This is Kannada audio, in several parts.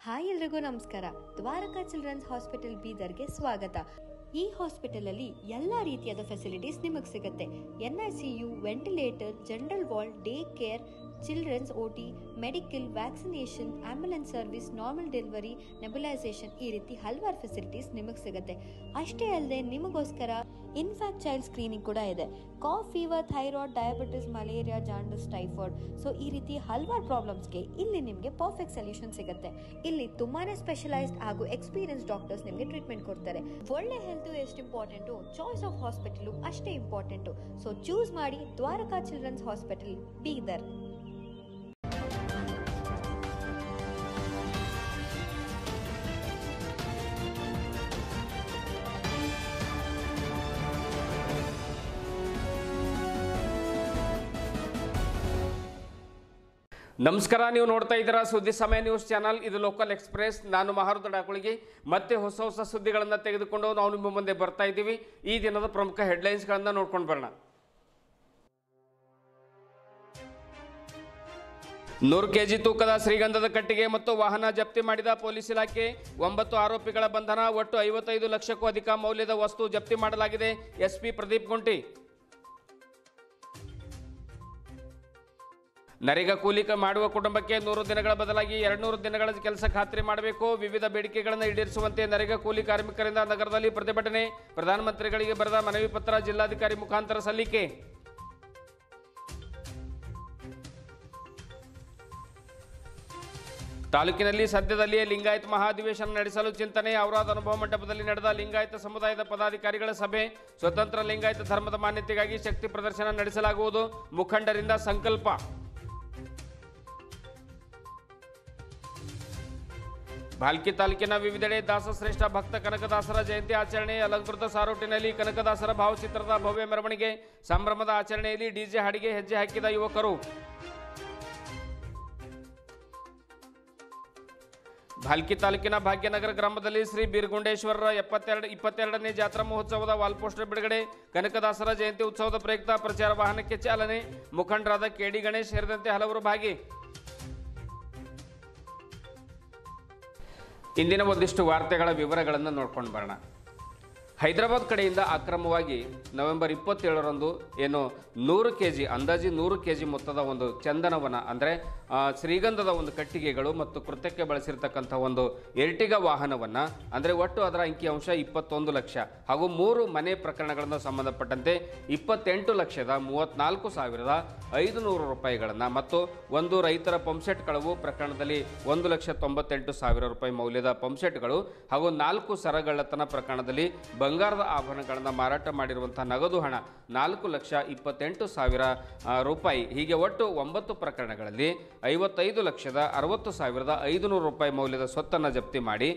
ಹಾಯ್ ಎಲ್ರಿಗೂ ನಮಸ್ಕಾರ. ದ್ವಾರಕಾ ಚಿಲ್ಡ್ರನ್ಸ್ ಹಾಸ್ಪಿಟಲ್ ಬೀದರ್ಗೆ ಸ್ವಾಗತ. ಈ ಹಾಸ್ಪಿಟಲ್ ಅಲ್ಲಿ ಎಲ್ಲ ರೀತಿಯಾದ ಫೆಸಿಲಿಟೀಸ್ ನಿಮಗೆ ಸಿಗುತ್ತೆ. NICU, ventilator, general ward, day care, children's OT, medical, vaccination, ambulance service, normal delivery, nebulisation, ಈ ರೀತಿ ಹಲವಾರು ಫೆಸಿಲಿಟೀಸ್ ನಿಮಗೆ ಸಿಗುತ್ತೆ. ಅಷ್ಟೇ ಅಲ್ಲದೆ ನಿಮಗೋಸ್ಕರ ಇನ್ಫ್ಯಾಕ್ಟ್ ಚೈಲ್ಡ್ ಸ್ಕ್ರೀನಿಂಗ್ ಕೂಡ ಇದೆ. Cough, fever, thyroid, diabetes, malaria, jaundice, typhoid, so ಈ ರೀತಿ ಹಲವಾರು ಪ್ರಾಬ್ಲಮ್ಸ್ಗೆ ಇಲ್ಲಿ ನಿಮಗೆ ಪರ್ಫೆಕ್ಟ್ ಸೊಲ್ಯೂಷನ್ ಸಿಗುತ್ತೆ. ಇಲ್ಲಿ ತುಂಬಾನೇ ಸ್ಪೆಷಲೈಸ್ಡ್ ಹಾಗೂ ಎಕ್ಸ್ಪೀರಿಯನ್ಸ್ ಡಾಕ್ಟರ್ಸ್ ನಿಮಗೆ ಟ್ರೀಟ್ಮೆಂಟ್ ಕೊಡ್ತಾರೆ. ಒಳ್ಳೆ ಹೆಲ್ತ್ ಎಷ್ಟು ಇಂಪಾರ್ಟೆಂಟು, ಚಾಯ್ಸ್ ಆಫ್ ಹಾಸ್ಪಿಟಲ್ ಅಷ್ಟೇ ಇಂಪಾರ್ಟೆಂಟು. ಸೊ ಚೂಸ್ ಮಾಡಿ ದ್ವಾರಕಾ ಚಿಲ್ಡ್ರನ್ಸ್ ಹಾಸ್ಪಿಟಲ್ ಬೀದರ್. ನಮಸ್ಕಾರ, ನೀವು ನೋಡ್ತಾ ಇದ್ದೀರಾ ಸುದ್ದಿ ಸಮಯ ನ್ಯೂಸ್ ಚಾನಲ್. ಇದು ಲೋಕಲ್ ಎಕ್ಸ್ಪ್ರೆಸ್. ನಾನು ಮಹಾರುದ್ರ ಡಾಕುಳಿಗೆ ಮತ್ತೆ ಹೊಸ ಸುದ್ದಿಗಳನ್ನು ತೆಗೆದುಕೊಂಡು ನಾವು ನಿಮ್ಮ ಮುಂದೆ ಬರ್ತಾ ಇದ್ದೀವಿ. ಈ ದಿನದ ಪ್ರಮುಖ ಹೆಡ್ಲೈನ್ಸ್ಗಳನ್ನು ನೋಡ್ಕೊಂಡು ಬರೋಣ. 100 kg ತೂಕದ ಶ್ರೀಗಂಧದ ಕಟ್ಟಿಗೆ ಮತ್ತು ವಾಹನ ಜಪ್ತಿ ಮಾಡಿದ ಪೊಲೀಸ್ ಇಲಾಖೆ. 9 ಆರೋಪಿಗಳ ಬಂಧನ. ಒಟ್ಟು 55 ಲಕ್ಷಕ್ಕೂ ಅಧಿಕ ಮೌಲ್ಯದ ವಸ್ತು ಜಪ್ತಿ ಮಾಡಲಾಗಿದೆ. SP ಪ್ರದೀಪ್ ಗುಂಟಿ. ನರೇಗಾ ಕೂಲಿ ಮಾಡುವ ಕುಟುಂಬಕ್ಕೆ 100 ದಿನಗಳ ಬದಲಾಗಿ 200 ದಿನಗಳ ಕೆಲಸ ಖಾತ್ರಿ ಮಾಡಬೇಕು. ವಿವಿಧ ಬೇಡಿಕೆಗಳನ್ನು ಈಡೇರಿಸುವಂತೆ ನರೇಗಾ ಕೂಲಿ ಕಾರ್ಮಿಕರಿಂದ ನಗರದಲ್ಲಿ ಪ್ರತಿಭಟನೆ. ಪ್ರಧಾನಮಂತ್ರಿಗಳಿಗೆ ಬರೆದ ಮನವಿ ಪತ್ರ ಜಿಲ್ಲಾಧಿಕಾರಿ ಮುಖಾಂತರ ಸಲ್ಲಿಕೆ. ತಾಲೂಕಿನಲ್ಲಿ ಸದ್ಯದಲ್ಲಿಯೇ ಲಿಂಗಾಯತ ಮಹಾಧಿವೇಶನ ನಡೆಸಲು ಚಿಂತನೆ. ಔರಾದ ಅನುಭವ ಮಂಟಪದಲ್ಲಿ ನಡೆದ ಲಿಂಗಾಯತ ಸಮುದಾಯದ ಪದಾಧಿಕಾರಿಗಳ ಸಭೆ. ಸ್ವತಂತ್ರ ಲಿಂಗಾಯತ ಧರ್ಮದ ಮಾನ್ಯತೆಗಾಗಿ ಶಕ್ತಿ ಪ್ರದರ್ಶನ ನಡೆಸಲಾಗುವುದು. ಮುಖಂಡರಿಂದ ಸಂಕಲ್ಪ. ಭಾಲ್ಕಿ ತಾಲೂಕಿನ ವಿವಿಧೆಡೆ ದಾಸಶ್ರೇಷ್ಠ ಭಕ್ತ ಕನಕದಾಸರ ಜಯಂತಿ ಆಚರಣೆ. ಅಲಂಕೃತ ಸಾರೋಟಿನಲ್ಲಿ ಕನಕದಾಸರ ಭಾವಚಿತ್ರದ ಭವ್ಯ ಮೆರವಣಿಗೆ. ಸಂಭ್ರಮದ ಆಚರಣೆಯಲ್ಲಿ DJ ಹಾಡಿಗೆ ಹೆಜ್ಜೆ ಹಾಕಿದ ಯುವಕರು. ಭಾಲ್ಕಿ ತಾಲೂಕಿನ ಭಾಗ್ಯನಗರ ಗ್ರಾಮದಲ್ಲಿ ಶ್ರೀ ಬೀರಗುಂಡೇಶ್ವರರ 22ನೇ ಜಾತ್ರಾ ಮಹೋತ್ಸವದ ವಾಲ್ ಪೋಸ್ಟರ್ ಬಿಡುಗಡೆ. ಕನಕದಾಸರ ಜಯಂತಿ ಉತ್ಸವದ ಪ್ರಯುಕ್ತ ಪ್ರಚಾರ ವಾಹನಕ್ಕೆ ಚಾಲನೆ. ಮುಖಂಡರಾದ KD ಗಣೇಶ್ ಸೇರಿದಂತೆ ಹಲವರು ಭಾಗಿ. ಇಂದಿನ ಒಂದಿಷ್ಟು ವಾರ್ತೆಗಳ ವಿವರಗಳನ್ನು ನೋಡ್ಕೊಂಡು ಬರೋಣ. ಹೈದರಾಬಾದ್ ಕಡೆಯಿಂದ ಅಕ್ರಮವಾಗಿ ನವೆಂಬರ್ 27ರಂದು ಏನು 100 kg ಅಂದಾಜು 100 kg ಮೊತ್ತದ ಒಂದು ಚಂದನವನ ಅಂದರೆ ಶ್ರೀಗಂಧದ ಒಂದು ಕಟ್ಟಿಗೆಗಳು ಮತ್ತು ಕೃತ್ಯಕ್ಕೆ ಬಳಸಿರ್ತಕ್ಕಂಥ ಒಂದು ಎರ್ಟಿಗಾ ವಾಹನವನ್ನು ಅಂದರೆ ಒಟ್ಟು ಅದರ ಅಂಕಿಅಂಶ 21 ಲಕ್ಷ ಹಾಗೂ 3 ಮನೆ ಪ್ರಕರಣಗಳನ್ನು ಸಂಬಂಧಪಟ್ಟಂತೆ 28,34,500 ರೂಪಾಯಿಗಳನ್ನು ಮತ್ತು ಒಂದು ರೈತರ ಪಂಪ್ಸೆಟ್ ಕಳವು ಪ್ರಕರಣದಲ್ಲಿ 1,98,000 ರೂಪಾಯಿ ಮೌಲ್ಯದ ಪಂಪ್ಸೆಟ್ಗಳು ಹಾಗೂ 4 ಸರಗಳ್ಳತನ ಪ್ರಕರಣದಲ್ಲಿ ಬಂಗಾರದ ಆಭರಣಗಳನ್ನು ಮಾರಾಟ ಮಾಡಿರುವಂತಹ ನಗದು ಹಣ 4,28,000 ರೂಪಾಯಿ. ಹೀಗೆ ಒಟ್ಟು 9 ಪ್ರಕರಣಗಳಲ್ಲಿ 55,60,500 ರೂಪಾಯಿ ಮೌಲ್ಯದ ಸ್ವತ್ತನ್ನು ಜಪ್ತಿ ಮಾಡಿ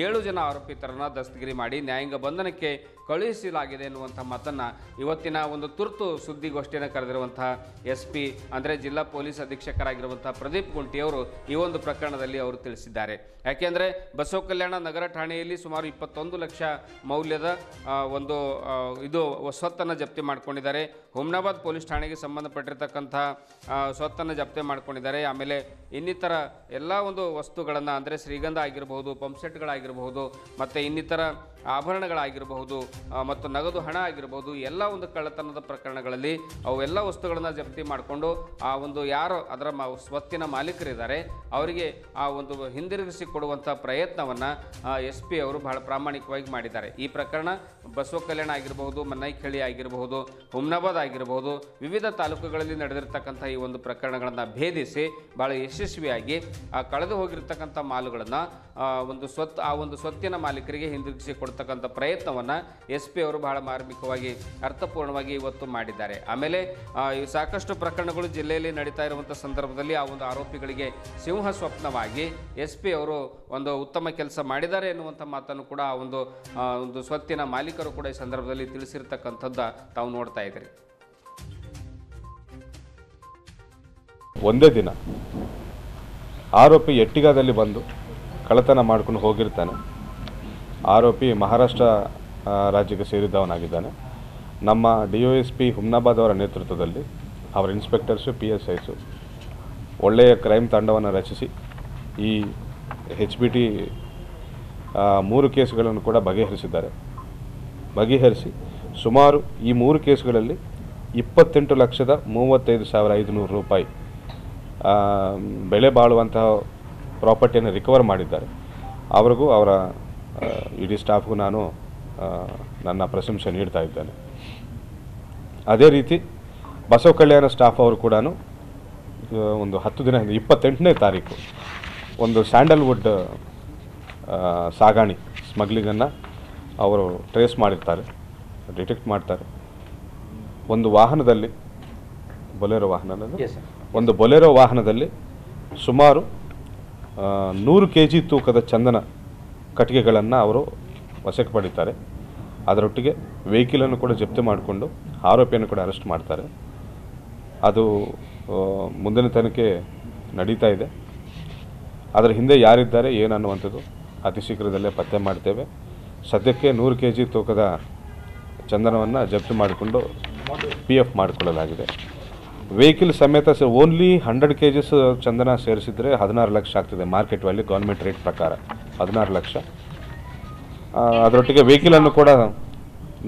7 ಜನ ಆರೋಪಿತರನ್ನು ದಸ್ತಗಿರಿ ಮಾಡಿ ನ್ಯಾಯಾಂಗ ಬಂಧನಕ್ಕೆ ಕಳುಹಿಸಲಾಗಿದೆ ಎನ್ನುವಂಥ ಮಾತನ್ನು ಇವತ್ತಿನ ಒಂದು ತುರ್ತು ಸುದ್ದಿಗೋಷ್ಠಿಯನ್ನು ಕರೆದಿರುವಂತಹ SP ಅಂದರೆ ಜಿಲ್ಲಾ ಪೊಲೀಸ್ ಅಧೀಕ್ಷಕರಾಗಿರುವಂತಹ ಪ್ರದೀಪ್ ಗುಂಟಿಯವರು ಈ ಒಂದು ಪ್ರಕರಣದಲ್ಲಿ ಅವರು ತಿಳಿಸಿದ್ದಾರೆ. ಯಾಕೆಂದರೆ ಬಸವ ಕಲ್ಯಾಣ ನಗರ ಠಾಣೆಯಲ್ಲಿ ಸುಮಾರು 21 ಲಕ್ಷ ಮೌಲ್ಯದ ಒಂದು ಇದು ಸ್ವತ್ತನ್ನು ಜಪ್ತಿ ಮಾಡ್ಕೊಂಡಿದ್ದಾರೆ. ಹುಮ್ನಾಬಾದ್ ಪೊಲೀಸ್ ಠಾಣೆಗೆ ಸಂಬಂಧಪಟ್ಟಿರ್ತಕ್ಕಂಥ ಸ್ವತ್ತನ್ನು ಜಪ್ತಿ ಮಾಡ್ಕೊಂಡಿದ್ದಾರೆ. ಆಮೇಲೆ ಇನ್ನಿತರ ಎಲ್ಲ ಒಂದು ವಸ್ತುಗಳನ್ನು ಅಂದರೆ ಶ್ರೀಗಂಧ ಆಗಿರಬಹುದು, ಪಂಪ್ಸೆಟ್ಗಳಾಗಿರಬಹುದು ಮತ್ತು ಇನ್ನಿತರ ಆಭರಣಗಳಾಗಿರಬಹುದು ಮತ್ತು ನಗದು ಹಣ ಆಗಿರಬಹುದು, ಎಲ್ಲ ಒಂದು ಕಳ್ಳತನದ ಪ್ರಕರಣಗಳಲ್ಲಿ ಅವೆಲ್ಲ ವಸ್ತುಗಳನ್ನು ಜಪ್ತಿ ಮಾಡಿಕೊಂಡು ಆ ಒಂದು ಯಾರು ಅದರ ಸ್ವತ್ತಿನ ಮಾಲೀಕರಿದ್ದಾರೆ ಅವರಿಗೆ ಆ ಒಂದು ಹಿಂದಿರುಗಿಸಿ ಕೊಡುವಂಥ ಪ್ರಯತ್ನವನ್ನು SP ಅವರು ಬಹಳ ಪ್ರಾಮಾಣಿಕವಾಗಿ ಮಾಡಿದ್ದಾರೆ. ಈ ಪ್ರಕರಣ ಬಸವ ಕಲ್ಯಾಣ ಆಗಿರಬಹುದು, ಮನ್ನೈಖೇಳಿ ಆಗಿರಬಹುದು, ಹುಮ್ನಾಬಾದ್ ಆಗಿರಬಹುದು, ವಿವಿಧ ತಾಲೂಕುಗಳಲ್ಲಿ ನಡೆದಿರ್ತಕ್ಕಂಥ ಈ ಒಂದು ಪ್ರಕರಣಗಳನ್ನು ಭೇದಿಸಿ ಬಹಳ ಯಶಸ್ವಿಯಾಗಿ ಆ ಕಳೆದು ಹೋಗಿರ್ತಕ್ಕಂಥ ಮಾಲುಗಳನ್ನು ಆ ಒಂದು ಸ್ವತ್ತಿನ ಮಾಲೀಕರಿಗೆ ಹಿಂದಿರುಗಿಸಿ ಕೊಡ್ತಕ್ಕಂಥ ಪ್ರಯತ್ನವನ್ನು SP ಅವರು ಬಹಳ ಮಾರ್ಮಿಕವಾಗಿ ಅರ್ಥಪೂರ್ಣವಾಗಿ ಇವತ್ತು ಮಾಡಿದ್ದಾರೆ. ಆಮೇಲೆ ಸಾಕಷ್ಟು ಪ್ರಕರಣಗಳು ಜಿಲ್ಲೆಯಲ್ಲಿ ನಡೀತಾ ಇರುವಂಥ ಸಂದರ್ಭದಲ್ಲಿ ಆ ಒಂದು ಆರೋಪಿಗಳಿಗೆ ಸಿಂಹ ಸ್ವಪ್ನವಾಗಿ SP ಅವರು ಒಂದು ಉತ್ತಮ ಕೆಲಸ ಮಾಡಿದ್ದಾರೆ ಎನ್ನುವಂಥ ಮಾತನ್ನು ಕೂಡ ಆ ಒಂದು ಸ್ವತ್ತಿನ ಮಾಲೀಕರು ಕೂಡ ಈ ಸಂದರ್ಭದಲ್ಲಿ ತಿಳಿಸಿರ್ತಕ್ಕಂಥದ್ದು ತಾವು ನೋಡ್ತಾ ಇದ್ದೀರಿ. ಒಂದೇ ದಿನ ಆರೋಪಿ ಎಟ್ಟಿಗಾದಲ್ಲಿ ಬಂದು ಕಳ್ಳತನ ಮಾಡ್ಕೊಂಡು ಹೋಗಿರ್ತಾನೆ. ಆರೋಪಿ ಮಹಾರಾಷ್ಟ್ರ ರಾಜ್ಯಕ್ಕೆ ಸೇರಿದವನಾಗಿದ್ದಾನೆ. ನಮ್ಮ DOSP ಹುಮ್ನಾಬಾದ್ ಅವರ ನೇತೃತ್ವದಲ್ಲಿ ಅವರ ಇನ್ಸ್ಪೆಕ್ಟರ್ಸು PSIಸು ಒಳ್ಳೆಯ ಕ್ರೈಮ್ ತಂಡವನ್ನು ರಚಿಸಿ ಈ HBT 3 ಕೇಸ್ಗಳನ್ನು ಕೂಡ ಬಗೆಹರಿಸಿ ಸುಮಾರು ಈ 3 ಕೇಸ್ಗಳಲ್ಲಿ 28,35,500 ರೂಪಾಯಿ ಬೆಲೆ ಬಾಳುವಂತಹ ಪ್ರಾಪರ್ಟಿಯನ್ನು ರಿಕವರ್ ಮಾಡಿದ್ದಾರೆ. ಅವರಿಗೂ ಅವರ ಇಡೀ ಸ್ಟಾಫ್ಗೂ ನಾನು ನನ್ನ ಪ್ರಶಂಸೆ ನೀಡ್ತಾ ಇದ್ದೇನೆ. ಅದೇ ರೀತಿ ಬಸವ ಕಲ್ಯಾಣ ಸ್ಟಾಫ್ ಅವರು ಕೂಡ ಒಂದು 10 ದಿನ 28ನೇ ತಾರೀಕು ಒಂದು ಸ್ಯಾಂಡಲ್ವುಡ್ ಸಾಗಾಣಿ ಸ್ಮಗ್ಲಿಂಗನ್ನು ಅವರು ಟ್ರೇಸ್ ಮಾಡಿರ್ತಾರೆ, ಡಿಟೆಕ್ಟ್ ಮಾಡ್ತಾರೆ. ಒಂದು ವಾಹನದಲ್ಲಿ ಬೊಲೆರೋ ವಾಹನದಲ್ಲಿ ಸುಮಾರು 100 kg ತೂಕದ ಚಂದನ ಕಟ್ಟಿಗೆಗಳನ್ನು ಅವರು ವಶಕ್ಕೆ ಪಡೀತಾರೆ. ಅದರೊಟ್ಟಿಗೆ ವೆಹಿಕಲನ್ನು ಕೂಡ ಜಪ್ತಿ ಮಾಡಿಕೊಂಡು ಆರೋಪಿಯನ್ನು ಕೂಡ ಅರೆಸ್ಟ್ ಮಾಡ್ತಾರೆ. ಅದು ಮುಂದಿನ ತನಿಖೆ ನಡೀತಾ ಇದೆ. ಅದರ ಹಿಂದೆ ಯಾರಿದ್ದಾರೆ ಏನನ್ನುವಂಥದ್ದು ಅತಿ ಶೀಘ್ರದಲ್ಲೇ ಪತ್ತೆ ಮಾಡ್ತೇವೆ. ಸದ್ಯಕ್ಕೆ 100 kg ತೂಕದ ಚಂದನವನ್ನು ಜಪ್ತಿ ಮಾಡಿಕೊಂಡು PF ಮಾಡಿಕೊಳ್ಳಲಾಗಿದೆ. ವೆಹಿಕಲ್ ಸಮೇತ ಓನ್ಲಿ 100 kg ಚಂದನ ಸೇರಿಸಿದರೆ 16 ಲಕ್ಷ ಆಗ್ತದೆ. ಮಾರ್ಕೆಟ್ ವ್ಯಾಲ್ಯೂ ಗೌರ್ಮೆಂಟ್ ರೇಟ್ ಪ್ರಕಾರ 16 ಲಕ್ಷ. ಅದರೊಟ್ಟಿಗೆ ವೆಹಿಕಲನ್ನು ಕೂಡ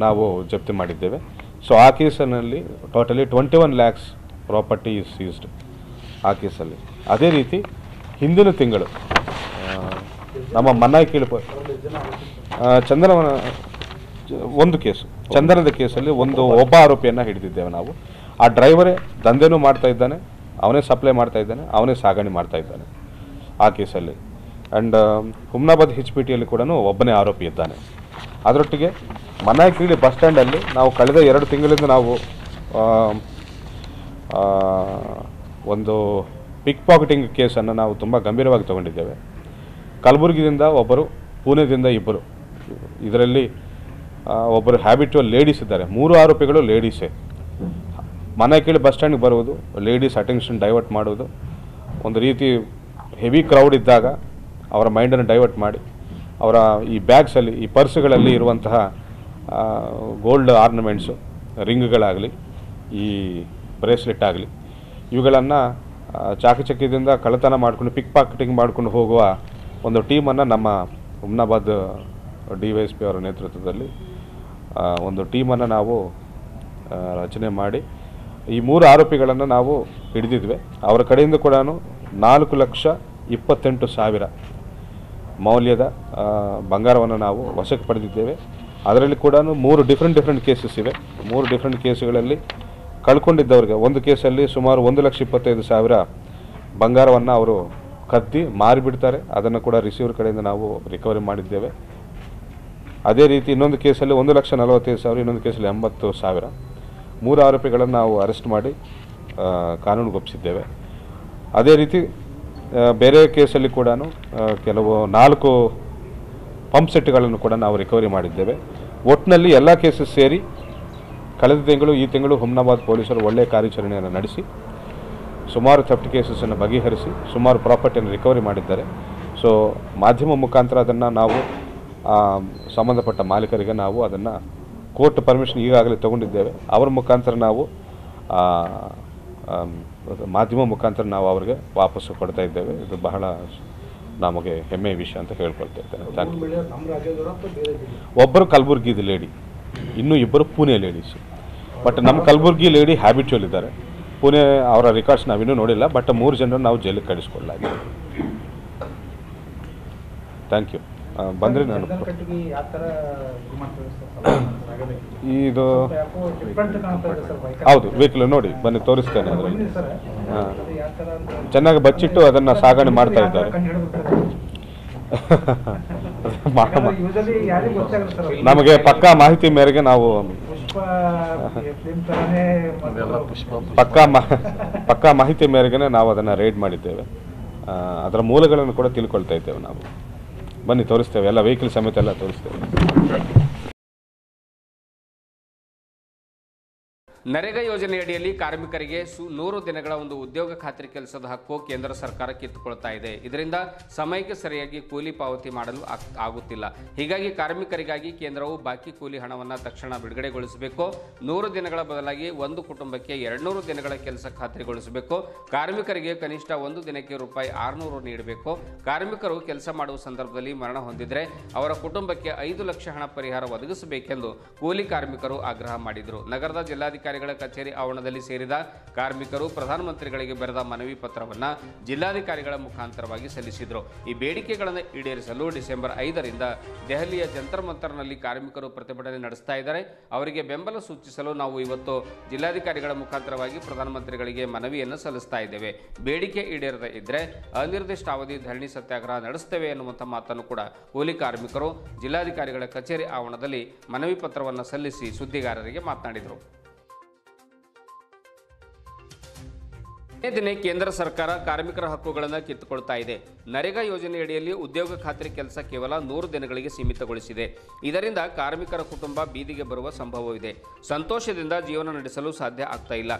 ನಾವು ಜಪ್ತಿ ಮಾಡಿದ್ದೇವೆ. ಸೊ ಆ ಕೇಸಿನಲ್ಲಿ totally 21 lakhs property is seized ಆ ಕೇಸಲ್ಲಿ. ಅದೇ ರೀತಿ ಹಿಂದಿನ ತಿಂಗಳು ನಮ್ಮ ಮನ್ನಾಯಿಕೇಳಿ ಚಂದನದ ಕೇಸಲ್ಲಿ ಒಬ್ಬ ಆರೋಪಿಯನ್ನು ಹಿಡಿದಿದ್ದೇವೆ ನಾವು. ಆ ಡ್ರೈವರೇ ದಂಧೆನೂ ಮಾಡ್ತಾ ಇದ್ದಾನೆ, ಅವನೇ ಸಪ್ಲೈ ಮಾಡ್ತಾ ಇದ್ದಾನೆ, ಅವನೇ ಸಾಗಣೆ ಮಾಡ್ತಾ ಇದ್ದಾನೆ ಆ ಕೇಸಲ್ಲಿ. ಆ್ಯಂಡ್ ಹುಮ್ನಾಬಾದ್ HPTಯಲ್ಲಿ ಕೂಡ ಒಬ್ಬನೇ ಆರೋಪಿ ಇದ್ದಾನೆ. ಅದರೊಟ್ಟಿಗೆ ಮನ್ನಾಯಿಕೇಳಿ ಬಸ್ ಸ್ಟ್ಯಾಂಡಲ್ಲಿ ನಾವು ಕಳೆದ 2 ತಿಂಗಳಿಂದ ನಾವು ಒಂದು ಪಿಕ್ ಪಾಕೆಟಿಂಗ್ ಕೇಸನ್ನು ನಾವು ತುಂಬ ಗಂಭೀರವಾಗಿ ತಗೊಂಡಿದ್ದೇವೆ. ಕಲಬುರಗಿಯಿಂದ ಒಬ್ಬರು, ಪುಣೆದಿಂದ ಇಬ್ಬರು, ಇದರಲ್ಲಿ ಒಬ್ಬರು ಹ್ಯಾಬಿಚುವಲ್ ಲೇಡೀಸ್ ಇದ್ದಾರೆ. 3 ಆರೋಪಿಗಳು ಲೇಡೀಸೇ. ಮನ್ನಾಯಿಕೇಳಿ ಬಸ್ ಸ್ಟ್ಯಾಂಡ್ಗೆ ಬರುವುದು, ಲೇಡೀಸ್ ಅಟೆನ್ಷನ್ ಡೈವರ್ಟ್ ಮಾಡುವುದು, ಒಂದು ರೀತಿ ಹೆವಿ ಕ್ರೌಡ್ ಇದ್ದಾಗ ಅವರ ಮೈಂಡನ್ನು ಡೈವರ್ಟ್ ಮಾಡಿ ಅವರ ಈ ಬ್ಯಾಗ್ಸಲ್ಲಿ, ಈ ಪರ್ಸ್ಗಳಲ್ಲಿ ಇರುವಂತಹ ಗೋಲ್ಡ್ ಆರ್ನಮೆಂಟ್ಸು, ರಿಂಗ್ಗಳಾಗಲಿ, ಈ ಬ್ರೇಸ್ಲೆಟ್ ಆಗಲಿ, ಇವುಗಳನ್ನು ಚಾಕಚಕ್ಯದಿಂದ ಕಳ್ಳತನ ಮಾಡಿಕೊಂಡು ಪಿಕ್ ಪಾಕೆಟಿಂಗ್ ಮಾಡ್ಕೊಂಡು ಹೋಗುವ ಒಂದು ಟೀಮನ್ನು ನಮ್ಮ ಹುಮ್ನಾಬಾದ್ DYSP ಅವರ ನೇತೃತ್ವದಲ್ಲಿ ಒಂದು ಟೀಮನ್ನು ನಾವು ರಚನೆ ಮಾಡಿ ಈ 3 ಆರೋಪಿಗಳನ್ನು ನಾವು ಹಿಡಿದಿದ್ವಿ. ಅವರ ಕಡೆಯಿಂದ ಕೂಡ 4,28,000 ಮೌಲ್ಯದ ಬಂಗಾರವನ್ನು ನಾವು ವಶಕ್ಕೆ ಪಡೆದಿದ್ದೇವೆ. ಅದರಲ್ಲಿ ಕೂಡ 3 ಡಿಫ್ರೆಂಟ್ ಕೇಸಸ್ ಇವೆ. 3 ಡಿಫ್ರೆಂಟ್ ಕೇಸುಗಳಲ್ಲಿ ಕಳ್ಕೊಂಡಿದ್ದವ್ರಿಗೆ, ಒಂದು ಕೇಸಲ್ಲಿ ಸುಮಾರು 1,25,000 ಬಂಗಾರವನ್ನು ಅವರು ಕದ್ದಿ ಮಾರಿಬಿಡ್ತಾರೆ. ಅದನ್ನು ಕೂಡ ರಿಸೀವರ್ ಕಡೆಯಿಂದ ನಾವು ರಿಕವರಿ ಮಾಡಿದ್ದೇವೆ. ಅದೇ ರೀತಿ ಇನ್ನೊಂದು ಕೇಸಲ್ಲಿ 1,45,000, ಇನ್ನೊಂದು ಕೇಸಲ್ಲಿ 80,000. 3 ಆರೋಪಿಗಳನ್ನು ನಾವು ಅರೆಸ್ಟ್ ಮಾಡಿ ಕಾನೂನುಗೊಪ್ಪಿಸಿದ್ದೇವೆ. ಅದೇ ರೀತಿ ಬೇರೆ ಕೇಸಲ್ಲಿ ಕೂಡ ಕೆಲವು 4 ಪಂಪ್ ಸೆಟ್ಗಳನ್ನು ಕೂಡ ನಾವು ರಿಕವರಿ ಮಾಡಿದ್ದೇವೆ. ಒಟ್ಟಿನಲ್ಲಿ ಎಲ್ಲ ಕೇಸಸ್ ಸೇರಿ ಕಳೆದ ತಿಂಗಳು, ಈ ತಿಂಗಳು ಹುಮ್ನಾಬಾದ್ ಪೊಲೀಸರು ಒಳ್ಳೆಯ ಕಾರ್ಯಾಚರಣೆಯನ್ನು ನಡೆಸಿ ಸುಮಾರು ಥೆಫ್ಟ್ ಕೇಸಸನ್ನು ಬಗೆಹರಿಸಿ ಸುಮಾರು ಪ್ರಾಪರ್ಟಿಯನ್ನು ರಿಕವರಿ ಮಾಡಿದ್ದಾರೆ. ಸೊ ಮಾಧ್ಯಮ ಮುಖಾಂತರ ಅದನ್ನು ನಾವು ಸಂಬಂಧಪಟ್ಟ ಮಾಲೀಕರಿಗೆ ನಾವು ಅದನ್ನು ಕೋರ್ಟ್ ಪರ್ಮಿಷನ್ ಈಗಾಗಲೇ ತಗೊಂಡಿದ್ದೇವೆ. ಅವರ ಮುಖಾಂತರ ನಾವು ಮಾಧ್ಯಮ ಮುಖಾಂತರ ನಾವು ಅವರಿಗೆ ವಾಪಸ್ಸು ಕೊಡ್ತಾ ಇದ್ದೇವೆ. ಇದು ಬಹಳ ನಮಗೆ ಹೆಮ್ಮೆಯ ವಿಷಯ ಅಂತ ಹೇಳ್ಕೊಳ್ತಾ ಇದ್ದೇನೆ. Thank you. ಒಬ್ಬರು ಕಲಬುರ್ಗಿದು ಲೇಡಿ, ಇನ್ನೂ ಇಬ್ಬರು ಪುಣೆ ಲೇಡೀಸ್. ಬಟ್ ನಮ್ಮ ಕಲಬುರ್ಗಿ ಲೇಡಿ ಹ್ಯಾಬಿಚುವಲ್ ಇದ್ದಾರೆ. ಪುಣೆ ಅವರ ರೆಕಾರ್ಡ್ಸ್ ನಾವಿನ್ನೂ ನೋಡಿಲ್ಲ. ಬಟ್ 3 ಜನರನ್ನು ನಾವು ಜೈಲಿಗೆ ಕಳಿಸ್ಕೊಡ್ಲಾಗಿದೆ. Thank you. ಬಂದರೆ ನಾನು ಇದು ಹೌದು ವೆಹಿಕಲ್ ನೋಡಿ ಬನ್ನಿ ತೋರಿಸ್ತೇನೆ. ಅದರಲ್ಲಿ ಚೆನ್ನಾಗಿ ಬಚ್ಚಿಟ್ಟು ಅದನ್ನು ಸಾಗಣೆ ಮಾಡ್ತಾ ಇದ್ದಾರೆ. ನಮಗೆ ಪಕ್ಕಾ ಮಾಹಿತಿ ಮೇರೆಗೆ ನಾವು ಪಕ್ಕಾ ಮಾಹಿತಿ ಮೇರೆಗೆ ನಾವು ಅದನ್ನು ರೇಡ್ ಮಾಡಿದ್ದೇವೆ. ಅದರ ಮೂಲಗಳನ್ನು ಕೂಡ ತಿಳ್ಕೊಳ್ತಾ ಇದ್ದೇವೆ ನಾವು. ಬನ್ನಿ ತೋರಿಸ್ತೇವೆ, ಎಲ್ಲ ವೆಹಿಕಲ್ ಸಮೇತ ಎಲ್ಲ ತೋರಿಸ್ತೇವೆ. ನರೇಗಾ ಯೋಜನೆಯಡಿಯಲ್ಲಿ ಕಾರ್ಮಿಕರಿಗೆ 100 ದಿನಗಳ ಒಂದು ಉದ್ಯೋಗ ಖಾತ್ರಿ ಕೆಲಸದ ಹಕ್ಕು ಕೇಂದ್ರ ಸರ್ಕಾರ ಕಿತ್ತುಕೊಳ್ತಾ ಇದೆ. ಇದರಿಂದ ಸಮಯಕ್ಕೆ ಸರಿಯಾಗಿ ಕೂಲಿ ಪಾವತಿ ಮಾಡಲು ಆಗುತ್ತಿಲ್ಲ. ಹೀಗಾಗಿ ಕಾರ್ಮಿಕರಿಗಾಗಿ ಕೇಂದ್ರವು ಬಾಕಿ ಕೂಲಿ ಹಣವನ್ನು ತಕ್ಷಣ ಬಿಡುಗಡೆಗೊಳಿಸಬೇಕು. 100 ದಿನಗಳ ಬದಲಾಗಿ ಒಂದು ಕುಟುಂಬಕ್ಕೆ 200 ದಿನಗಳ ಕೆಲಸ ಖಾತ್ರಿಗೊಳಿಸಬೇಕು. ಕಾರ್ಮಿಕರಿಗೆ ಕನಿಷ್ಠ ಒಂದು ದಿನಕ್ಕೆ ರೂಪಾಯಿ 600 ನೀಡಬೇಕು. ಕಾರ್ಮಿಕರು ಕೆಲಸ ಮಾಡುವ ಸಂದರ್ಭದಲ್ಲಿ ಮರಣ ಹೊಂದಿದರೆ ಅವರ ಕುಟುಂಬಕ್ಕೆ 5 ಲಕ್ಷ ಹಣ ಪರಿಹಾರ ಒದಗಿಸಬೇಕೆಂದು ಕೂಲಿ ಕಾರ್ಮಿಕರು ಆಗ್ರಹ ಮಾಡಿದರು. ನಗರದ ಜಿಲ್ಲಾಧಿಕಾರಿಗಳ ಕಚೇರಿ ಆವರಣದಲ್ಲಿ ಸೇರಿದ ಕಾರ್ಮಿಕರು ಪ್ರಧಾನಮಂತ್ರಿಗಳಿಗೆ ಬರೆದ ಮನವಿ ಪತ್ರವನ್ನು ಜಿಲ್ಲಾಧಿಕಾರಿಗಳ ಮುಖಾಂತರವಾಗಿ ಸಲ್ಲಿಸಿದರು. ಈ ಬೇಡಿಕೆಗಳನ್ನು ಈಡೇರಿಸಲು ಡಿಸೆಂಬರ್ 5ರಿಂದ ದೆಹಲಿಯ ಜಂತರ್ ಮಂತರ್ನಲ್ಲಿ ಕಾರ್ಮಿಕರು ಪ್ರತಿಭಟನೆ ನಡೆಸ್ತಾ ಇದ್ದಾರೆ. ಅವರಿಗೆ ಬೆಂಬಲ ಸೂಚಿಸಲು ನಾವು ಇವತ್ತು ಜಿಲ್ಲಾಧಿಕಾರಿಗಳ ಮುಖಾಂತರವಾಗಿ ಪ್ರಧಾನಮಂತ್ರಿಗಳಿಗೆ ಮನವಿಯನ್ನು ಸಲ್ಲಿಸ್ತಾ ಇದ್ದೇವೆ. ಬೇಡಿಕೆ ಈಡೇರದೇ ಇದ್ದರೆ ಅನಿರ್ದಿಷ್ಟಾವಧಿ ಧರಣಿ ಸತ್ಯಾಗ್ರಹ ನಡೆಸುತ್ತೇವೆ ಎನ್ನುವಂಥ ಮಾತನ್ನು ಕೂಡ ಕೂಲಿ ಕಾರ್ಮಿಕರು ಜಿಲ್ಲಾಧಿಕಾರಿಗಳ ಕಚೇರಿ ಆವರಣದಲ್ಲಿ ಮನವಿ ಪತ್ರವನ್ನು ಸಲ್ಲಿಸಿ ಸುದ್ದಿಗಾರರಿಗೆ ಮಾತನಾಡಿದರು. ದಿನೇ ಕೇಂದ್ರ ಸರ್ಕಾರ ಕಾರ್ಮಿಕರ ಹಕ್ಕುಗಳನ್ನು ಕಿತ್ತುಕೊಳ್ತಾ ಇದೆ. ನರೇಗಾ ಯೋಜನೆಯಡಿಯಲ್ಲಿ ಉದ್ಯೋಗ ಖಾತ್ರಿ ಕೆಲಸ ಕೇವಲ 100 ದಿನಗಳಿಗೆ ಸೀಮಿತಗೊಳಿಸಿದೆ. ಇದರಿಂದ ಕಾರ್ಮಿಕರ ಕುಟುಂಬ ಬೀದಿಗೆ ಬರುವ ಸಂಭವವಿದೆ. ಸಂತೋಷದಿಂದ ಜೀವನ ನಡೆಸಲು ಸಾಧ್ಯ ಆಗ್ತಾ ಇಲ್ಲ.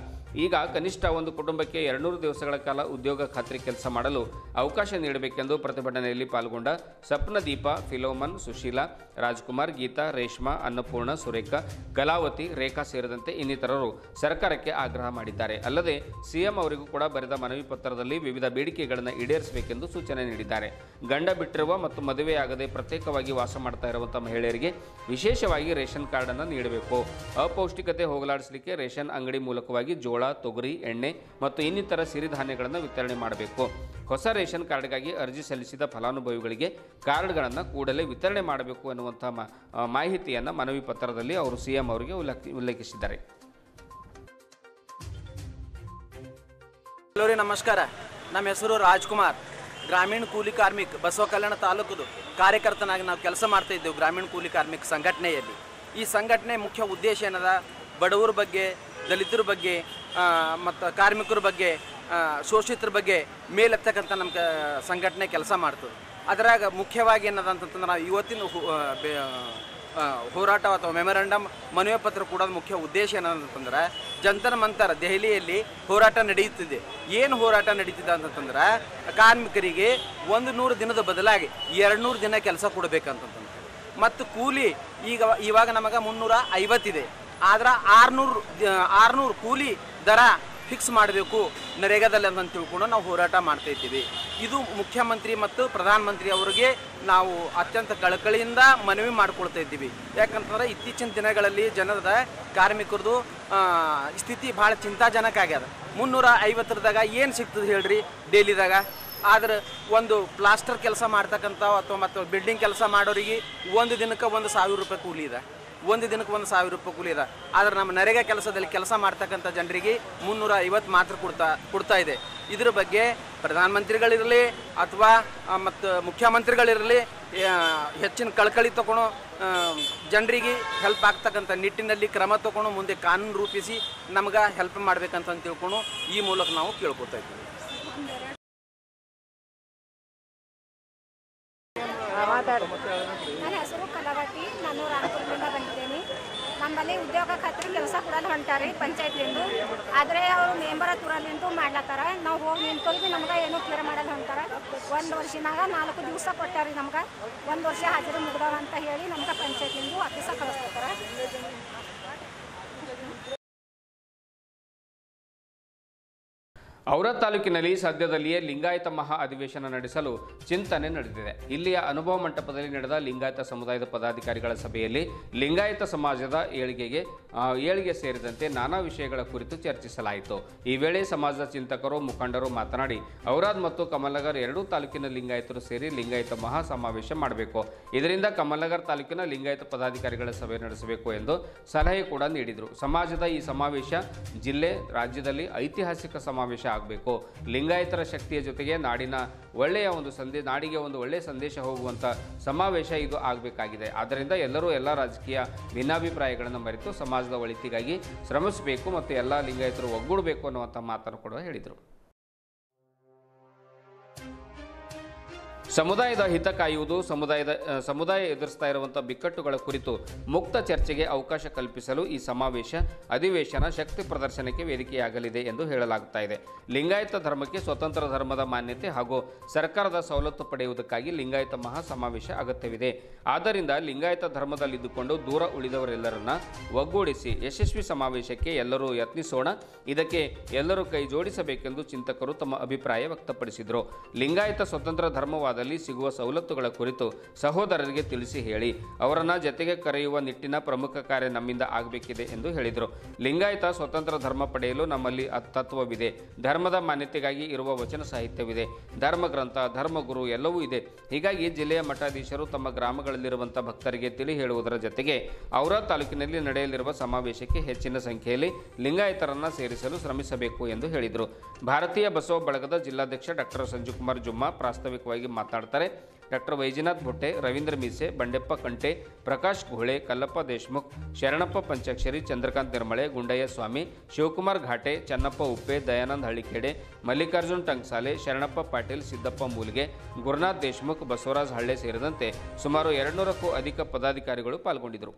ಈಗ ಕನಿಷ್ಠ ಒಂದು ಕುಟುಂಬಕ್ಕೆ 200 ದಿವಸಗಳ ಕಾಲ ಉದ್ಯೋಗ ಖಾತ್ರಿ ಕೆಲಸ ಮಾಡಲು ಅವಕಾಶ ನೀಡಬೇಕೆಂದು ಪ್ರತಿಭಟನೆಯಲ್ಲಿ ಪಾಲ್ಗೊಂಡ ಸಪ್ನದೀಪ, ಫಿಲೋಮನ್, ಸುಶೀಲಾ, ರಾಜ್ಕುಮಾರ್, ಗೀತಾ, ರೇಷ್ಮಾ, ಅನ್ನಪೂರ್ಣ, ಸುರೇಖಾ, ಕಲಾವತಿ, ರೇಖಾ ಸೇರಿದಂತೆ ಇನ್ನಿತರರು ಸರ್ಕಾರಕ್ಕೆ ಆಗ್ರಹ ಮಾಡಿದ್ದಾರೆ. ಅಲ್ಲದೆ ಸಿಎಂ ಅವರಿಗೂ ಕೂಡ ಬರೆದ ಮನವಿ ಪತ್ರದಲ್ಲಿ ವಿವಿಧ ಬೇಡಿಕೆಗಳನ್ನು ಈಡೇರಿಸಬೇಕೆಂದು ಸೂಚನೆ ನೀಡಿದ್ದಾರೆ. ಗಂಡ ಬಿಟ್ಟಿರುವ ಮತ್ತು ಮದುವೆಯಾಗದೆ ಪ್ರತ್ಯೇಕವಾಗಿ ವಾಸ ಮಾಡ್ತಾ ಇರುವಂತಹ ಮಹಿಳೆಯರಿಗೆ ವಿಶೇಷವಾಗಿ ರೇಷನ್ ಕಾರ್ಡ್ ಅನ್ನು ನೀಡಬೇಕು. ಅಪೌಷ್ಟಿಕತೆ ಹೋಗಲಾಡಿಸಲಿಕ್ಕೆ ರೇಷನ್ ಅಂಗಡಿ ಮೂಲಕವಾಗಿ ಜೋಳ, ತೊಗರಿ, ಎಣ್ಣೆ ಮತ್ತು ಇನ್ನಿತರ ಸಿರಿಧಾನ್ಯಗಳನ್ನು ವಿತರಣೆ ಮಾಡಬೇಕು. ಹೊಸ ರೇಷನ್ ಕಾರ್ಡ್ಗಾಗಿ ಅರ್ಜಿ ಸಲ್ಲಿಸಿದ ಫಲಾನುಭವಿಗಳಿಗೆ ಕಾರ್ಡ್ಗಳನ್ನು ಕೂಡಲೇ ವಿತರಣೆ ಮಾಡಬೇಕು ಎನ್ನುವಂಥ ಮಾಹಿತಿಯನ್ನು ಮನವಿ ಪತ್ರದಲ್ಲಿ ಅವರು ಸಿಎಂ ಅವರಿಗೆ ಉಲ್ಲೇಖಿಸಿದ್ದಾರೆ. ಹಲೋ ರೀ, ನಮಸ್ಕಾರ. ನಮ್ಮ ಹೆಸರು ರಾಜ್ಕುಮಾರ್. ಗ್ರಾಮೀಣ ಕೂಲಿ ಕಾರ್ಮಿಕ ಬಸವ ಕಲ್ಯಾಣ ತಾಲೂಕದು ಕಾರ್ಯಕರ್ತನಾಗಿ ನಾವು ಕೆಲಸ ಮಾಡ್ತಾ ಇದ್ದೇವೆ ಗ್ರಾಮೀಣ ಕೂಲಿ ಕಾರ್ಮಿಕ ಸಂಘಟನೆಯಲ್ಲಿ. ಈ ಸಂಘಟನೆ ಮುಖ್ಯ ಉದ್ದೇಶ ಏನದ, ಬಡವರ ಬಗ್ಗೆ, ದಲಿತರ ಬಗ್ಗೆ ಮತ್ತು ಕಾರ್ಮಿಕರ ಬಗ್ಗೆ, ಶೋಷಿತರ ಬಗ್ಗೆ ಮೇಲೆತ್ತಕ್ಕಂಥ ನಮ್ಮ ಸಂಘಟನೆ ಕೆಲಸ ಮಾಡ್ತದೆ. ಅದರಾಗ ಮುಖ್ಯವಾಗಿ ಏನದ ಅಂತಂತಂದ್ರೆ ನಾವು ಇವತ್ತಿನ ಹೋರಾಟ ಅಥವಾ ಮೆಮೊರಂಡಮ್ ಮನವಿ ಪತ್ರ ಕೂಡ ಮುಖ್ಯ ಉದ್ದೇಶ ಏನಂತಂದ್ರೆ, ಜಂತರ್ ಮಂತರ್ ದೆಹಲಿಯಲ್ಲಿ ಹೋರಾಟ ನಡೆಯುತ್ತಿದೆ. ಏನು ಹೋರಾಟ ನಡೀತಿದೆ ಅಂತಂದ್ರೆ, ಕಾರ್ಮಿಕರಿಗೆ 100 ದಿನದ ಬದಲಾಗಿ 200 ದಿನ ಕೆಲಸ ಕೊಡಬೇಕಂತಂದ್ರೆ, ಮತ್ತು ಕೂಲಿ ಇವಾಗ ನಮಗೆ 350 ಇದೆ. ಆದ್ರೆ 600 ಕೂಲಿ ದರ ಫಿಕ್ಸ್ ಮಾಡಬೇಕು ನರೇಗಾದಲ್ಲಿ ಅಂತ ತಿಳ್ಕೊಂಡು ನಾವು ಹೋರಾಟ ಮಾಡ್ತಾ ಇದ್ದೀವಿ. ಇದು ಮುಖ್ಯಮಂತ್ರಿ ಮತ್ತು ಪ್ರಧಾನಮಂತ್ರಿ ಅವರಿಗೆ ನಾವು ಅತ್ಯಂತ ಕಳಕಳಿಯಿಂದ ಮನವಿ ಮಾಡ್ಕೊಳ್ತಾ ಇದ್ದೀವಿ. ಯಾಕಂತಂದ್ರೆ ಇತ್ತೀಚಿನ ದಿನಗಳಲ್ಲಿ ಜನರದ ಕಾರ್ಮಿಕರದು ಸ್ಥಿತಿ ಭಾಳ ಚಿಂತಾಜನಕ ಆಗ್ಯದ. 350ದಾಗ ಏನು ಸಿಗ್ತದೆ ಹೇಳ್ರಿ ಡೈಲಿದಾಗ? ಆದ್ರೆ ಒಂದು ಪ್ಲಾಸ್ಟರ್ ಕೆಲಸ ಮಾಡ್ತಕ್ಕಂಥ ಅಥವಾ ಮತ್ತು ಬಿಲ್ಡಿಂಗ್ ಕೆಲಸ ಮಾಡೋರಿಗೆ ಒಂದು ದಿನಕ್ಕೆ 1,000 ರೂಪಾಯಿ ಕೂಲಿ ಇದೆ. ಒಂದು ದಿನಕ್ಕೆ 1,000 ರೂಪಾಯಿ ಕೂಲಿ ಇದೆ. ಆದರೆ ನಮ್ಮ ನರೇಗಾ ಕೆಲಸದಲ್ಲಿ ಕೆಲಸ ಮಾಡ್ತಕ್ಕಂಥ ಜನರಿಗೆ 350 ಮಾತ್ರ ಕೊಡ್ತಾ ಇದೆ. ಇದ್ರ ಬಗ್ಗೆ ಪ್ರಧಾನಮಂತ್ರಿಗಳಿರಲಿ ಅಥವಾ ಮತ್ತು ಮುಖ್ಯಮಂತ್ರಿಗಳಿರಲಿ ಹೆಚ್ಚಿನ ಕಳಕಳಿ ತಗೊಂಡು ಜನರಿಗೆ ಹೆಲ್ಪ್ ಆಗ್ತಕ್ಕಂಥ ನಿಟ್ಟಿನಲ್ಲಿ ಕ್ರಮ ತಗೊಂಡು ಮುಂದೆ ಕಾನೂನು ರೂಪಿಸಿ ನಮ್ಗೆ ಹೆಲ್ಪ್ ಮಾಡ್ಬೇಕಂತ ತಿಳ್ಕೊಂಡು ಈ ಮೂಲಕ ನಾವು ಕೇಳ್ಕೊತಾ ಇದ್ದೀವಿ. ನನ್ನ ಹೆಸರು ಕಲಾವತಿ. ನಾನು ರಾಮಪುರದಿಂದ ಬಂದಿದ್ದೇನೆ. ನಮ್ಮಲ್ಲಿ ಉದ್ಯೋಗ ಖಾತ್ರಿ ಕೆಲಸ ಕೊಡಲು ಹೊಂಟಾರೆ ಪಂಚಾಯತ್ಲಿಂದು. ಆದರೆ ಅವರು ಮೆಂಬರ್ ಹತ್ರಲಿಂದು ಮಾಡ್ಲತ್ತಾರ. ನಾವು ಹೋಗಿ ನಿಂತೋಗಿ ನಮ್ಗೆ ಏನೂ ಕ್ಲಿಯರ್ ಮಾಡಲು ಹೊಂಟಾರ. 1 ವರ್ಷನಾಗ 4 ದಿವಸ ಕೊಟ್ಟಾರಿ. ನಮ್ಗೆ 1 ವರ್ಷ ಹಾಜರಿ ಮುಗ್ದವ ಅಂತ ಹೇಳಿ ನಮ್ಗೆ ಪಂಚಾಯತ್ಲಿಂದು ಆಫೀಸ ಕಳಿಸ್ಕೊತಾರ. ಔರಾದ್ ತಾಲೂಕಿನಲ್ಲಿ ಸದ್ಯದಲ್ಲಿಯೇ ಲಿಂಗಾಯತ ಮಹಾ ಅಧಿವೇಶನ ನಡೆಸಲು ಚಿಂತನೆ ನಡೆದಿದೆ. ಇಲ್ಲಿಯ ಅನುಭವ ಮಂಟಪದಲ್ಲಿ ನಡೆದ ಲಿಂಗಾಯತ ಸಮುದಾಯದ ಪದಾಧಿಕಾರಿಗಳ ಸಭೆಯಲ್ಲಿ ಲಿಂಗಾಯತ ಸಮಾಜದ ಏಳಿಗೆ ಸೇರಿದಂತೆ ನಾನಾ ವಿಷಯಗಳ ಕುರಿತು ಚರ್ಚಿಸಲಾಯಿತು. ಈ ವೇಳೆ ಸಮಾಜದ ಚಿಂತಕರು, ಮುಖಂಡರು ಮಾತನಾಡಿ ಔರಾದ್ ಮತ್ತು ಕಮಲನಗರ್ ಎರಡೂ ತಾಲೂಕಿನ ಲಿಂಗಾಯತರು ಸೇರಿ ಲಿಂಗಾಯತ ಮಹಾ ಸಮಾವೇಶ ಮಾಡಬೇಕು. ಇದರಿಂದ ಕಮಲನಗರ್ ತಾಲೂಕಿನ ಲಿಂಗಾಯತ ಪದಾಧಿಕಾರಿಗಳ ಸಭೆ ನಡೆಸಬೇಕು ಎಂದು ಸಲಹೆ ಕೂಡ ನೀಡಿದರು. ಸಮಾಜದ ಈ ಸಮಾವೇಶ ಜಿಲ್ಲೆ, ರಾಜ್ಯದಲ್ಲಿ ಐತಿಹಾಸಿಕ ಸಮಾವೇಶ ಆಗಬೇಕು. ಲಿಂಗಾಯತರ ಶಕ್ತಿಯ ಜೊತೆಗೆ ನಾಡಿಗೆ ಒಂದು ಒಳ್ಳೆಯ ಸಂದೇಶ ಹೋಗುವಂಥ ಸಮಾವೇಶ ಇದು ಆಗಬೇಕಾಗಿದೆ. ಆದ್ದರಿಂದ ಎಲ್ಲರೂ ಎಲ್ಲ ರಾಜಕೀಯ ಭಿನ್ನಾಭಿಪ್ರಾಯಗಳನ್ನು ಮರೆತು ಸಮಾಜದ ಒಳಿತಿಗಾಗಿ ಶ್ರಮಿಸಬೇಕು ಮತ್ತು ಎಲ್ಲ ಲಿಂಗಾಯತರು ಒಗ್ಗೂಡಬೇಕು ಅನ್ನುವಂಥ ಮಾತನ್ನು ಕೂಡ ಹೇಳಿದರು. ಸಮುದಾಯದ ಹಿತ ಕಾಯುವುದು, ಸಮುದಾಯ ಎದುರಿಸ್ತಾ ಇರುವಂತಹ ಬಿಕ್ಕಟ್ಟುಗಳ ಕುರಿತು ಮುಕ್ತ ಚರ್ಚೆಗೆ ಅವಕಾಶ ಕಲ್ಪಿಸಲು ಈ ಅಧಿವೇಶನ ಶಕ್ತಿ ಪ್ರದರ್ಶನಕ್ಕೆ ವೇದಿಕೆಯಾಗಲಿದೆ ಎಂದು ಹೇಳಲಾಗುತ್ತಾ ಇದೆ. ಲಿಂಗಾಯತ ಧರ್ಮಕ್ಕೆ ಸ್ವತಂತ್ರ ಧರ್ಮದ ಮಾನ್ಯತೆ ಹಾಗೂ ಸರ್ಕಾರದ ಸವಲತ್ತು ಪಡೆಯುವುದಕ್ಕಾಗಿ ಲಿಂಗಾಯತ ಮಹಾ ಸಮಾವೇಶ ಅಗತ್ಯವಿದೆ. ಆದ್ದರಿಂದ ಲಿಂಗಾಯತ ಧರ್ಮದಲ್ಲಿದ್ದುಕೊಂಡು ದೂರ ಉಳಿದವರೆಲ್ಲರನ್ನ ಒಗ್ಗೂಡಿಸಿ ಯಶಸ್ವಿ ಸಮಾವೇಶಕ್ಕೆ ಎಲ್ಲರೂ ಯತ್ನಿಸೋಣ. ಇದಕ್ಕೆ ಎಲ್ಲರೂ ಕೈ ಜೋಡಿಸಬೇಕೆಂದು ಚಿಂತಕರು ತಮ್ಮ ಅಭಿಪ್ರಾಯ ವ್ಯಕ್ತಪಡಿಸಿದರು. ಲಿಂಗಾಯತ ಸ್ವತಂತ್ರ ಧರ್ಮವಾದಲ್ಲಿ ಸಿಗುವ ಸವಲತ್ತುಗಳ ಕುರಿತು ಸಹೋದರರಿಗೆ ತಿಳಿಸಿ ಹೇಳಿ, ಅವರನ್ನ ಜತೆಗೆ ಕರೆಯುವ ನಿಟ್ಟಿನ ಪ್ರಮುಖ ಕಾರ್ಯ ನಮ್ಮಿಂದ ಆಗಬೇಕಿದೆ ಎಂದು ಹೇಳಿದರು. ಲಿಂಗಾಯತ ಸ್ವತಂತ್ರ ಧರ್ಮ ಪಡೆಯಲು ನಮ್ಮಲ್ಲಿ ತತ್ವವಿದೆ, ಧರ್ಮದ ಮಾನ್ಯತೆಗಾಗಿ ಇರುವ ವಚನ ಸಾಹಿತ್ಯವಿದೆ, ಧರ್ಮಗ್ರಂಥ, ಧರ್ಮಗುರು ಎಲ್ಲವೂ ಇದೆ. ಹೀಗಾಗಿ ಜಿಲ್ಲೆಯ ಮಠಾಧೀಶರು ತಮ್ಮ ಗ್ರಾಮಗಳಲ್ಲಿರುವಂಥ ಭಕ್ತರಿಗೆ ತಿಳಿ ಹೇಳುವುದರ ಜತೆಗೆ ಔರಾ ತಾಲೂಕಿನಲ್ಲಿ ನಡೆಯಲಿರುವ ಸಮಾವೇಶಕ್ಕೆ ಹೆಚ್ಚಿನ ಸಂಖ್ಯೆಯಲ್ಲಿ ಲಿಂಗಾಯತರನ್ನ ಸೇರಿಸಲು ಶ್ರಮಿಸಬೇಕು ಎಂದು ಹೇಳಿದರು. ಭಾರತೀಯ ಬಸವ ಬಳಗದ ಜಿಲ್ಲಾಧ್ಯಕ್ಷ ಡಾಕ್ಟರ್ ಸಂಜುಕುಮಾರ್ ಜುಮ್ಮಾ ಪ್ರಾಸ್ತಾವಿಕವಾಗಿ ಮಾತನಾಡ್ತಾರೆ. ಡಾಕ್ಟರ್ ವೈಜನಾಥ್ ಭೊಟ್ಟೆ, ರವೀಂದ್ರ ಮೀಸೆ, ಬಂಡೆಪ್ಪ ಕಂಟೆ, ಪ್ರಕಾಶ್ ಗುಹಳೆ, ಕಲ್ಲಪ್ಪ ದೇಶಮುಖ್, ಶರಣಪ್ಪ ಪಂಚಾಕ್ಷರಿ, ಚಂದ್ರಕಾಂತ್ ನಿರ್ಮಳೆ, ಗುಂಡಯ್ಯ ಸ್ವಾಮಿ, ಶಿವಕುಮಾರ್ ಘಾಟೆ, ಚನ್ನಪ್ಪ ಉಪ್ಪೆ, ದಯಾನಂದ್ ಹಳ್ಳಿಖೇಡೆ, ಮಲ್ಲಿಕಾರ್ಜುನ್ ಟಂಕ್ಸಾಲೆ, ಶರಣಪ್ಪ ಪಾಟೀಲ್, ಸಿದ್ದಪ್ಪ ಮೂಲ್ಗೆ, ಗುರುನಾಥ್ ದೇಶಮುಖ್, ಬಸವರಾಜ್ ಹಳ್ಳೆ ಸೇರಿದಂತೆ ಸುಮಾರು 200ಕ್ಕೂ ಅಧಿಕ ಪದಾಧಿಕಾರಿಗಳು ಪಾಲ್ಗೊಂಡಿದ್ದರು.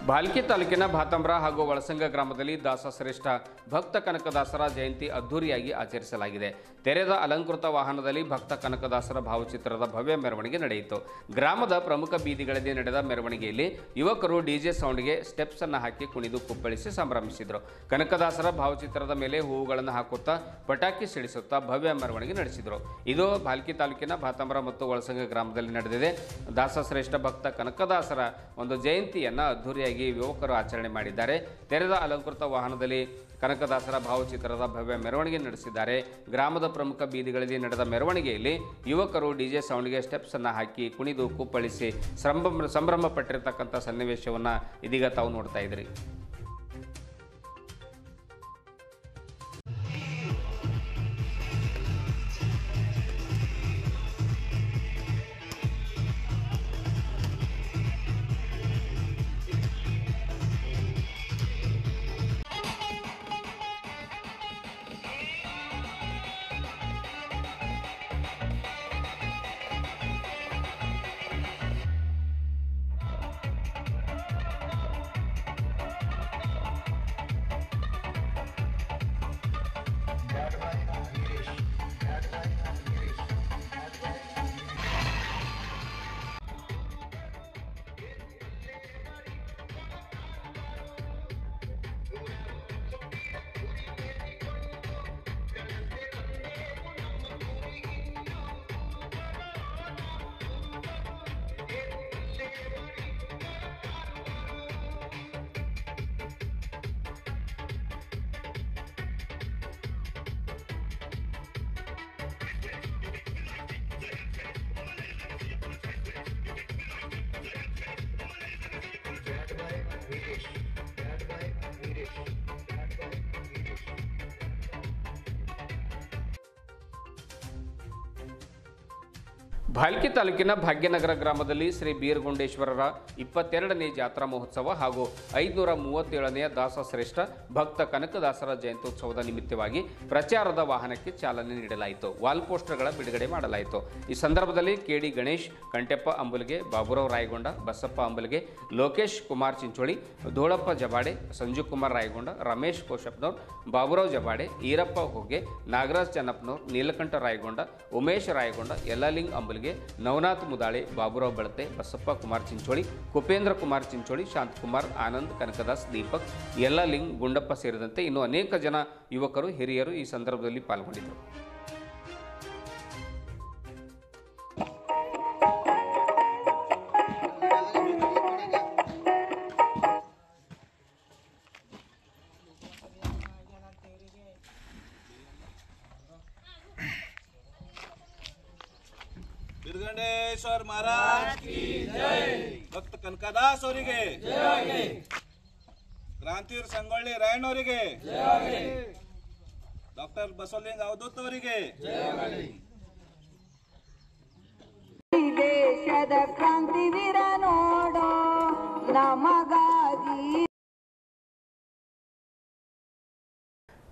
ಭಾಲ್ಕಿ ತಾಲೂಕಿನ ಭಾತಂಬ್ರ ಹಾಗೂ ಒಳಸಂಗ ಗ್ರಾಮದಲ್ಲಿ ದಾಸಶ್ರೇಷ್ಠ ಭಕ್ತ ಕನಕದಾಸರ ಜಯಂತಿ ಅದ್ದೂರಿಯಾಗಿ ಆಚರಿಸಲಾಗಿದೆ. ತೆರೆದ ಅಲಂಕೃತ ವಾಹನದಲ್ಲಿ ಭಕ್ತ ಕನಕದಾಸರ ಭಾವಚಿತ್ರದ ಭವ್ಯ ಮೆರವಣಿಗೆ ನಡೆಯಿತು. ಗ್ರಾಮದ ಪ್ರಮುಖ ಬೀದಿಗಳಲ್ಲಿ ನಡೆದ ಮೆರವಣಿಗೆಯಲ್ಲಿ ಯುವಕರು ಡಿಜೆ ಸೌಂಡ್ಗೆ ಸ್ಟೆಪ್ಸ್ ಅನ್ನು ಹಾಕಿ ಕುಣಿದು ಕುಪ್ಪಳಿಸಿ ಸಂಭ್ರಮಿಸಿದರು. ಕನಕದಾಸರ ಭಾವಚಿತ್ರದ ಮೇಲೆ ಹೂವುಗಳನ್ನು ಹಾಕುತ್ತಾ ಪಟಾಕಿ ಸಿಡಿಸುತ್ತಾ ಭವ್ಯ ಮೆರವಣಿಗೆ ನಡೆಸಿದರು. ಇದು ಭಾಲ್ಕಿ ತಾಲೂಕಿನ ಭಾತಂಬ್ರ ಮತ್ತು ಒಳಸಂಗ ಗ್ರಾಮದಲ್ಲಿ ನಡೆದಿದೆ. ದಾಸಶ್ರೇಷ್ಠ ಭಕ್ತ ಕನಕದಾಸರ ಒಂದು ಜಯಂತಿಯನ್ನು ಅದ್ದೂರಿಯಾಗಿ ಯುವಕರು ಆಚರಣೆ ಮಾಡಿದ್ದಾರೆ. ತೆರೆದ ಅಲಂಕೃತ ವಾಹನದಲ್ಲಿ ಕನಕದಾಸರ ಭಾವಚಿತ್ರದ ಭವ್ಯ ಮೆರವಣಿಗೆ ನಡೆಸಿದ್ದಾರೆ. ಗ್ರಾಮದ ಪ್ರಮುಖ ಬೀದಿಗಳಲ್ಲಿ ನಡೆದ ಮೆರವಣಿಗೆಯಲ್ಲಿ ಯುವಕರು ಡಿಜೆ ಸೌಂಡ್ಗೆ ಸ್ಟೆಪ್ಸ್ ಅನ್ನು ಹಾಕಿ ಕುಣಿದು ಕುಪ್ಪಳಿಸಿ ಸಂಭ್ರಮ ಪಟ್ಟಿರತಕ್ಕಂಥ ಸನ್ನಿವೇಶವನ್ನು ಇದೀಗ ತಾವು ನೋಡ್ತಾ ಇದ್ರಿ. ಭಾಲ್ಕಿ ತಾಲೂಕಿನ ಭಾಗ್ಯನಗರ ಗ್ರಾಮದಲ್ಲಿ ಶ್ರೀ ಬೀರಗುಂಡೇಶ್ವರರ 22ನೇ ಜಾತ್ರಾ ಮಹೋತ್ಸವ ಹಾಗೂ 537ನೇ ದಾಸಶ್ರೇಷ್ಠ ಭಕ್ತ ಕನಕದಾಸರ ಜಯಂತ್ಯೋತ್ಸವದ ನಿಮಿತ್ತವಾಗಿ ಪ್ರಚಾರದ ವಾಹನಕ್ಕೆ ಚಾಲನೆ ನೀಡಲಾಯಿತು. ವಾಲ್ ಪೋಸ್ಟರ್ಗಳ ಬಿಡುಗಡೆ ಮಾಡಲಾಯಿತು. ಈ ಸಂದರ್ಭದಲ್ಲಿ ಕೆಡಿ ಗಣೇಶ್, ಕಂಟೆಪ್ಪ ಅಂಬುಲ್ಗೆ, ಬಾಬುರಾವ್ ರಾಯಗೊಂಡ, ಬಸಪ್ಪ ಅಂಬುಲ್ಗೆ, ಲೋಕೇಶ್ ಕುಮಾರ್ ಚಿಂಚೋಳಿ, ಧೋಳಪ್ಪ ಜಬಾಡೆ, ಸಂಜು ಕುಮಾರ್ ರಾಯಗೊಂಡ, ರಮೇಶ್ ಕೋಶಪ್ಪನವ್ರು, ಬಾಬುರಾವ್ ಜಬಾಡೆ, ಈರಪ್ಪ ಹೊಗೆ, ನಾಗರಾಜ್ ಚನ್ನಪ್ಪನವ್ರು, ನೀಲಕಂಠ ರಾಯಗೊಂಡ, ಉಮೇಶ್ ರಾಯಗೊಂಡ, ಯಲ್ಲಾಲಿಂಗ್ ಅಂಬುಲ್ಗೆ, ನವನಾಥ್ ಮುದಾಳೆ, ಬಾಬುರಾವ್ ಬಳತೆ, ಬಸಪ್ಪ ಕುಮಾರ್ ಚಿಂಚೋಳಿ, ಕುಪೇಂದ್ರ ಕುಮಾರ್ ಚಿಂಚೋಳಿ, ಶಾಂತಕುಮಾರ್, ಆನಂದ್, ಕನಕದಾಸ್, ದೀಪಕ್, ಯಲ್ಲಾಲಿಂಗ್, ಗುಂಡಪ್ಪ ಸೇರಿದಂತೆ ಇನ್ನೂ ಅನೇಕ ಜನ ಯುವಕರು, ಹಿರಿಯರು ಈ ಸಂದರ್ಭದಲ್ಲಿ ಪಾಲ್ಗೊಂಡಿದ್ದರು. बिरगंडेश्वर महाराज की जय। भक्त कनकदास ಅವರಿಗೆ ಜಯ, ಕ್ರಾಂತಿವೀರ ಸಂಗೊಳ್ಳಿ ರಾಯಣ್ಣವರಿಗೆ ಜಯ, ಡಾಕ್ಟರ್ ಬಸವಲಿಂಗ ಅವಧೂತ್ ಅವರಿಗೆ ಜಯ. ದೇಶದ ಕ್ರಾಂತಿವೀರ ನೋಡೋ ನಮಗಾಗಿ.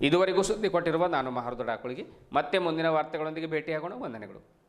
ಇದುವರೆಗೂ ಸುದ್ದಿ ಕೊಟ್ಟಿರುವ ನಾನು ಮಹಾರುದ್ರ ಡಾಕುಳಿಗೆ ಮತ್ತೆ ಮುಂದಿನ ವಾರ್ತೆಗಳೊಂದಿಗೆ ಭೇಟಿಯಾಗೋಣ. ವಂದನೆಗಳು.